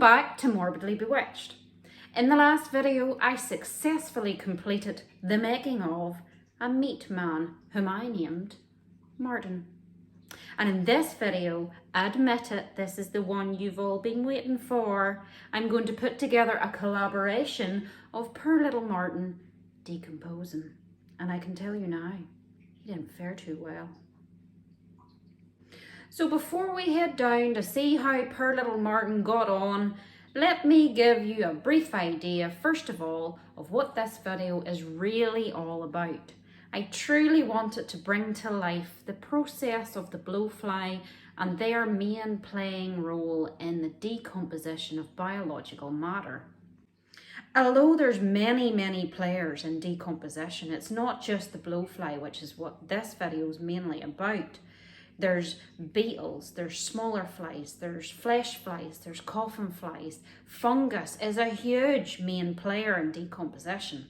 back to Morbidly Bewitched. In the last video, I successfully completed the making of a meat man whom I named Martin. And in this video, admit it, this is the one you've all been waiting for. I'm going to put together a collaboration of poor little Martin decomposing. And I can tell you now, he didn't fare too well. So before we head down to see how poor little Martin got on, let me give you a brief idea, first of all, of what this video is really all about. I truly wanted to bring to life the process of the blowfly and their main playing role in the decomposition of biological matter. Although there's many players in decomposition, it's not just the blowfly, which is what this video is mainly about. There's beetles, there's smaller flies, there's flesh flies, there's coffin flies. Fungus is a huge main player in decomposition.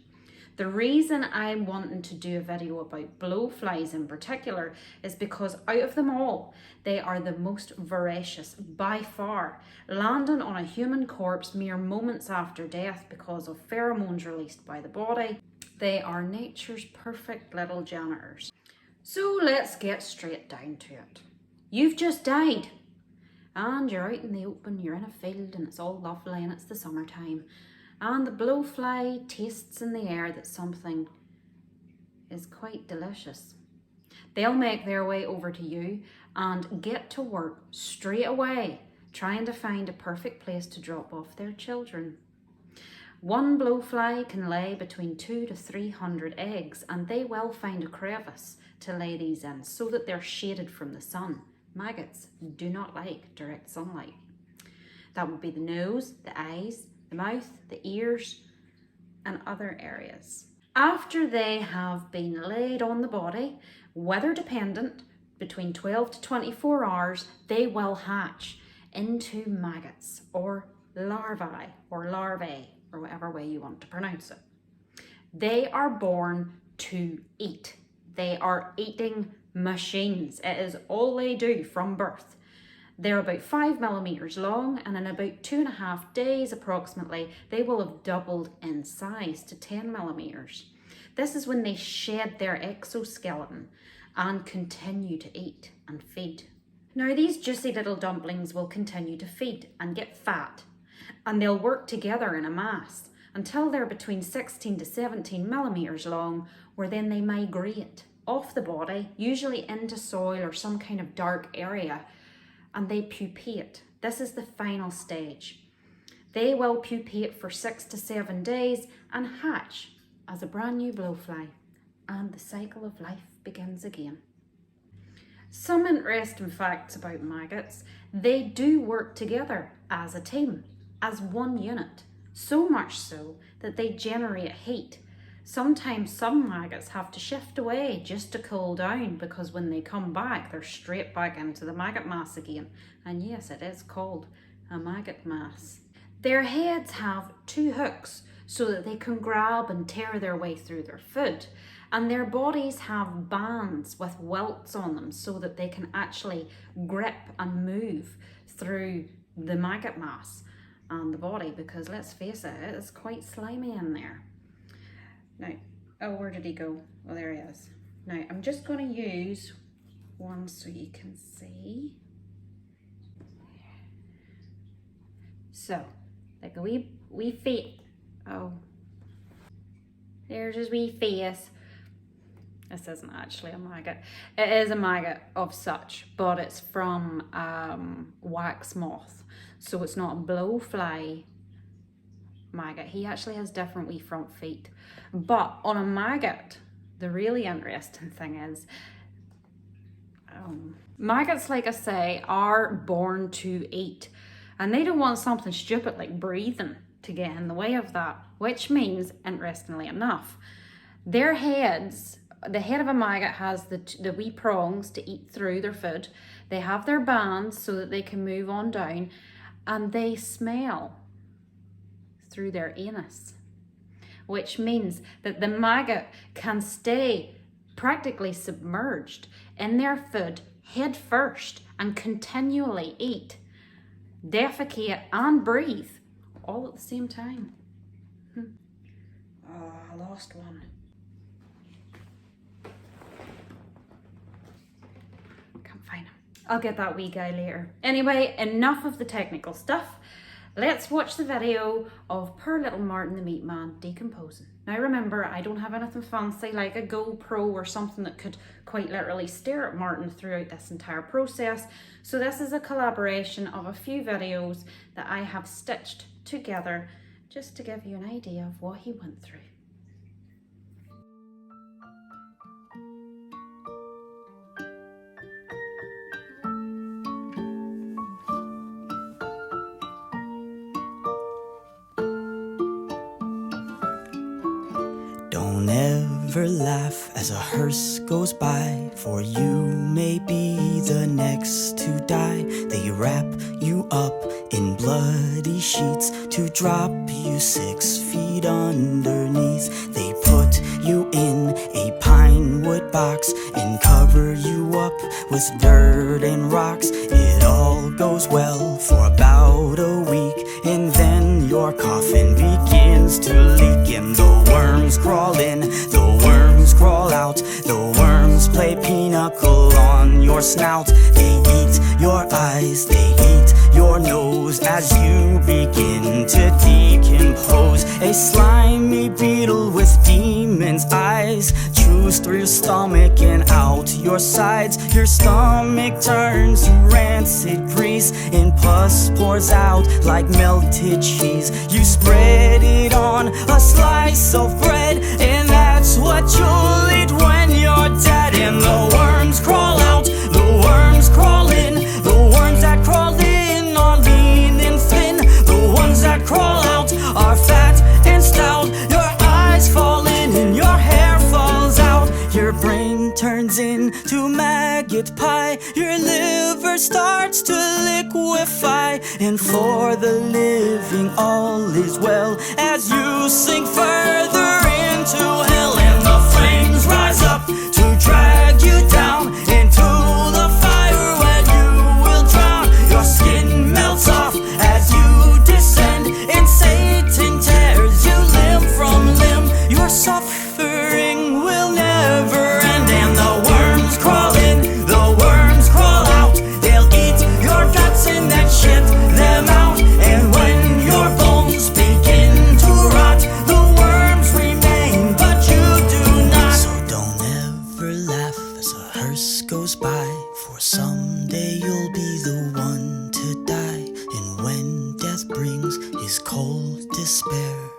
The reason I'm wanting to do a video about blowflies in particular is because out of them all, they are the most voracious by far, landing on a human corpse mere moments after death because of pheromones released by the body. They are nature's perfect little janitors. So let's get straight down to it. You've just died and you're out in the open, you're in a field and it's all lovely and it's the summertime and the blowfly tastes in the air that something is quite delicious. They'll make their way over to you and get to work straight away trying to find a perfect place to drop off their children. One blowfly can lay between 200 to 300 eggs and they will find a crevice to lay these in so that they're shaded from the sun. Maggots do not like direct sunlight. That would be the nose, the eyes, the mouth, the ears, and other areas. After they have been laid on the body, weather dependent, between 12 to 24 hours, they will hatch into maggots or larvae, or whatever way you want to pronounce it. They are born to eat. They are eating machines. It is all they do from birth. They're about 5 millimeters long, and in about 2.5 days approximately, they will have doubled in size to 10 millimeters. This is when they shed their exoskeleton and continue to eat and feed. Now these juicy little dumplings will continue to feed and get fat, and they'll work together in a mass until they're between 16 to 17 millimeters long, where then they migrate off the body, usually into soil or some kind of dark area, and they pupate. This is the final stage. They will pupate for 6 to 7 days and hatch as a brand new blowfly, and the cycle of life begins again. Some interesting facts about maggots: they do work together as a team, as one unit, so much so that they generate heat. Sometimes some maggots have to shift away just to cool down, because when they come back, they're straight back into the maggot mass again. And yes, it is called a maggot mass. Their heads have 2 hooks so that they can grab and tear their way through their food. And their bodies have bands with welts on them so that they can actually grip and move through the maggot mass and the body, because let's face it, it's quite slimy in there. Now, oh, where did he go? Oh, there he is. Now, I'm just going to use one so you can see. So, like a wee feet. Oh, there's his wee face. This isn't actually a maggot. It is a maggot of such, but it's from wax moth. So it's not a blowfly maggot. He actually has different wee front feet. But on a maggot, the really interesting thing is, maggots, like I say, are born to eat. And they don't want something stupid like breathing to get in the way of that. Which means, interestingly enough, their heads, the head of a maggot has the wee prongs to eat through their food. They have their bands so that they can move on down. And they smell through their anus, which means that the maggot can stay practically submerged in their food head first and continually eat. defecate and breathe all at the same time. Oh, I lost one. Can't find him. I'll get that wee guy later. Anyway, enough of the technical stuff. Let's watch the video of poor little Martin the meat man decomposing. Now remember, I don't have anything fancy like a GoPro or something that could quite literally stare at Martin throughout this entire process. So this is a collaboration of a few videos that I have stitched together just to give you an idea of what he went through. Don't ever laugh as a hearse goes by, for you may be the next to die. They wrap you up in bloody sheets to drop you 6 feet underneath. They put you in a pine wood box and cover you up with dirt and rocks. It all goes well for about a week, and then your coffin begins to leak, and the worms crawl in, the worms crawl out, the worms play pinochle on your snout. They eat your eyes, they eat your nose as you begin to decompose. A slimy beetle with demon's eyes chews through your stomach and out your sides. Your stomach turns to rancid grease, and pus pours out like melted cheese. You spread it on a slice of bread, and that's what you'll eat when you're dead. And the worms crawl out, the worms crawl in, the worms that crawl in are lean and thin, the ones that crawl out are fat and stout. Your eyes fall in and your hair falls out, your brain turns into maggot pie, your liver starts to liquefy, and for the living all is well as you sink further into hell. And the flames rise up to drag you down into the fire where you will drown. Your skin melts off as you descend, and Satan tears you limb from limb. Your suffering will never end. And the worms crawl in, the worms crawl out, they'll eat your guts and then shit them out. And when your bones begin to rot, the worms remain, but you do not. So don't ever laugh as a hearse goes by, for someday you'll be the one to die. And when death brings his cold despair,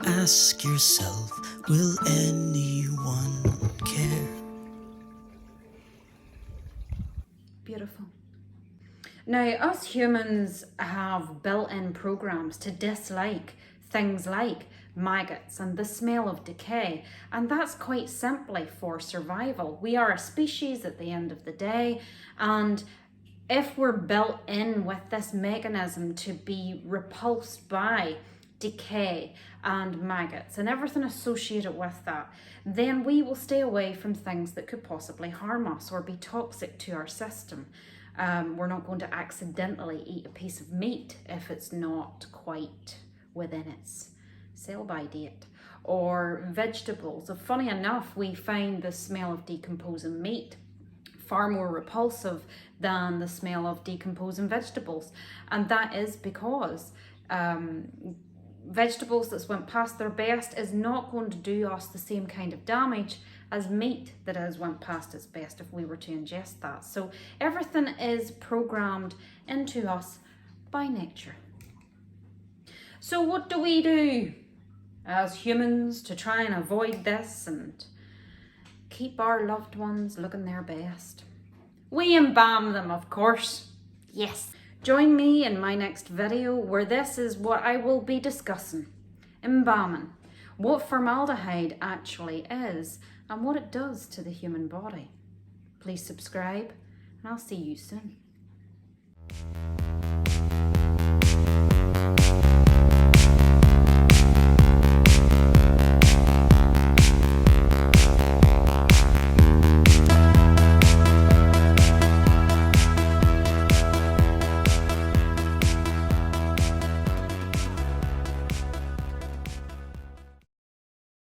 ask yourself, will anyone care? Beautiful. Now, us humans have built-in programs to dislike things like maggots and the smell of decay, and that's quite simply for survival. We are a species at the end of the day, and if we're built in with this mechanism to be repulsed by decay and maggots and everything associated with that, then we will stay away from things that could possibly harm us or be toxic to our system. We're not going to accidentally eat a piece of meat if it's not quite within its sell-by date, or vegetables. Funny enough, we find the smell of decomposing meat far more repulsive than the smell of decomposing vegetables, and that is because vegetables that's went past their best is not going to do us the same kind of damage as meat that has went past its best if we were to ingest that. So everything is programmed into us by nature. So what do we do as humans to try and avoid this and keep our loved ones looking their best? We embalm them, of course. Yes. Join me in my next video where this is what I will be discussing. Embalming. What formaldehyde actually is and what it does to the human body. Please subscribe and I'll see you soon.